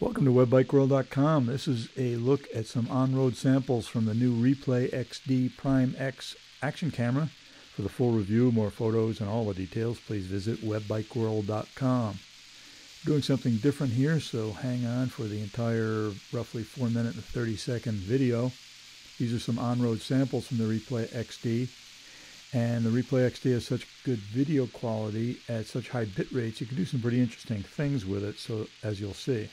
Welcome to WebBikeWorld.com. This is a look at some on-road samples from the new ReplayXD Prime X action camera. For the full review, more photos, and all the details, please visit WebBikeWorld.com. Doing something different here, so hang on for the entire roughly 4-minute and 30-second video. These are some on-road samples from the ReplayXD. And the ReplayXD has such good video quality at such high bit rates, you can do some pretty interesting things with it, so as you'll see.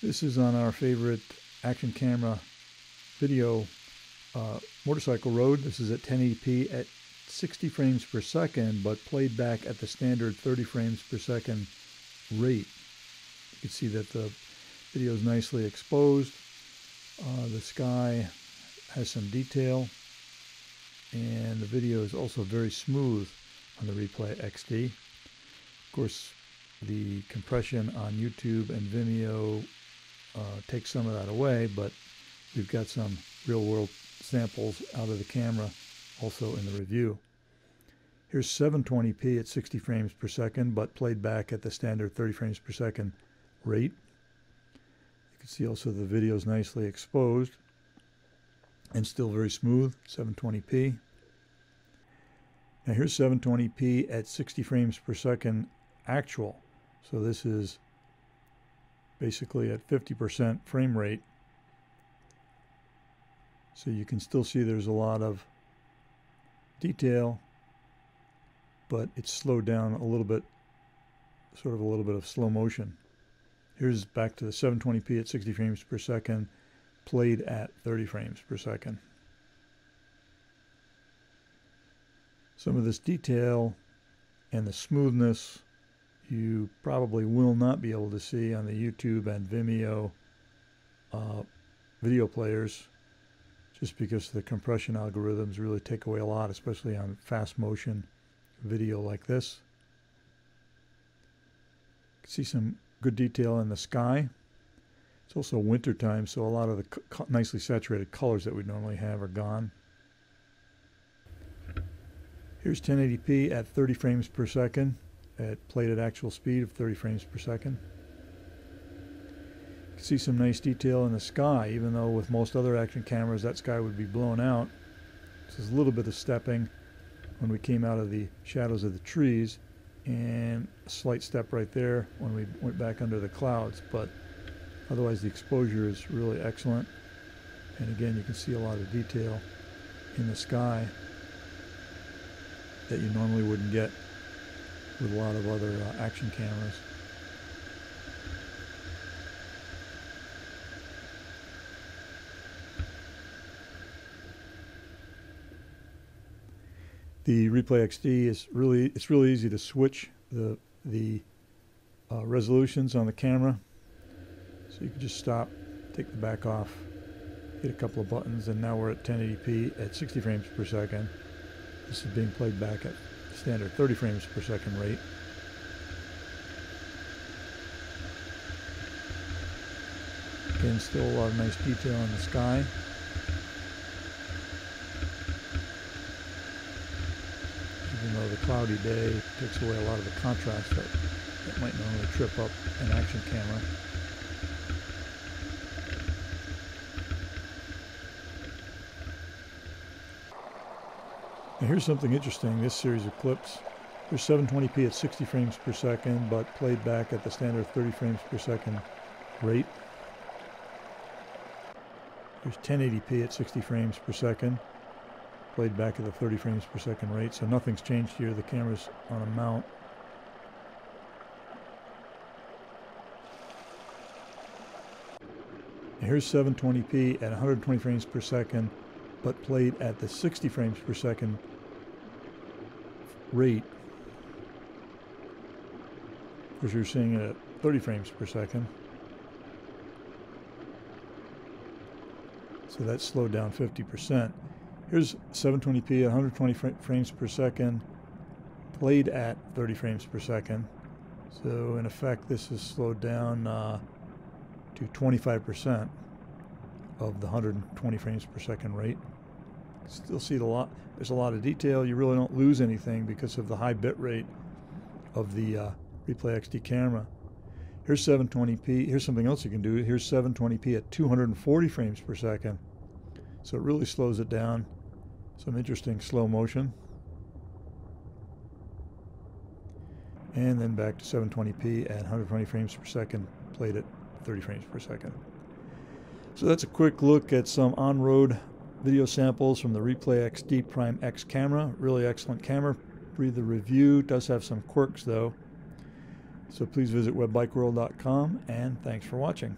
This is on our favorite action camera video motorcycle road. This is at 1080p at 60 frames per second, but played back at the standard 30 frames per second rate. You can see that the video is nicely exposed. The sky has some detail, and the video is also very smooth on the ReplayXD. Of course, the compression on YouTube and Vimeo takes some of that away, but we've got some real-world samples out of the camera also in the review. Here's 720p at 60 frames per second, but played back at the standard 30 frames per second rate. You can see also the video is nicely exposed and still very smooth, 720p. Now here's 720p at 60 frames per second actual. So this is basically at 50% frame rate. So you can still see there's a lot of detail, but it's slowed down a little bit, sort of a little bit of slow motion. Here's back to the 720p at 60 frames per second, played at 30 frames per second. Some of this detail and the smoothness you probably will not be able to see on the YouTube and Vimeo video players, just because the compression algorithms really take away a lot, especially on fast motion video like this. You can see some good detail in the sky. It's also winter time, so a lot of the nicely saturated colors that we normally have are gone. Here's 1080p at 30 frames per second, played at actual speed of 30 frames per second. You can see some nice detail in the sky, even though with most other action cameras that sky would be blown out. This is a little bit of stepping when we came out of the shadows of the trees, and a slight step right there when we went back under the clouds, but otherwise the exposure is really excellent. And again, you can see a lot of detail in the sky that you normally wouldn't get with a lot of other action cameras. The ReplayXD is really easy to switch the resolutions on the camera. So you can just stop, take the back off, hit a couple of buttons, and now we're at 1080p at 60 frames per second. This is being played back at standard 30 frames per second rate. Again, still a lot of nice detail in the sky. Even though the cloudy day takes away a lot of the contrast that might normally trip up an action camera. Now here's something interesting. This series of clips, there's 720p at 60 frames per second, but played back at the standard 30 frames per second rate. There's 1080p at 60 frames per second, played back at the 30 frames per second rate. So nothing's changed here. The camera's on a mount. Now here's 720p at 120 frames per second, but played at the 60 frames per second rate. Of course, you're seeing it at 30 frames per second. So that's slowed down 50%. Here's 720p at 120 frames per second, played at 30 frames per second. So in effect, this is slowed down to 25% of the 120 frames per second rate. Still see there's a lot of detail. You really don't lose anything because of the high bit rate of the ReplayXD camera. Here's 720p. Here's something else you can do. Here's 720p at 240 frames per second. So it really slows it down. Some interesting slow motion. And then back to 720p at 120 frames per second, played at 30 frames per second. So that's a quick look at some on-road video samples from the ReplayXD Prime X camera. Really excellent camera. Read the review. Does have some quirks though. So please visit webbikeworld.com, and thanks for watching.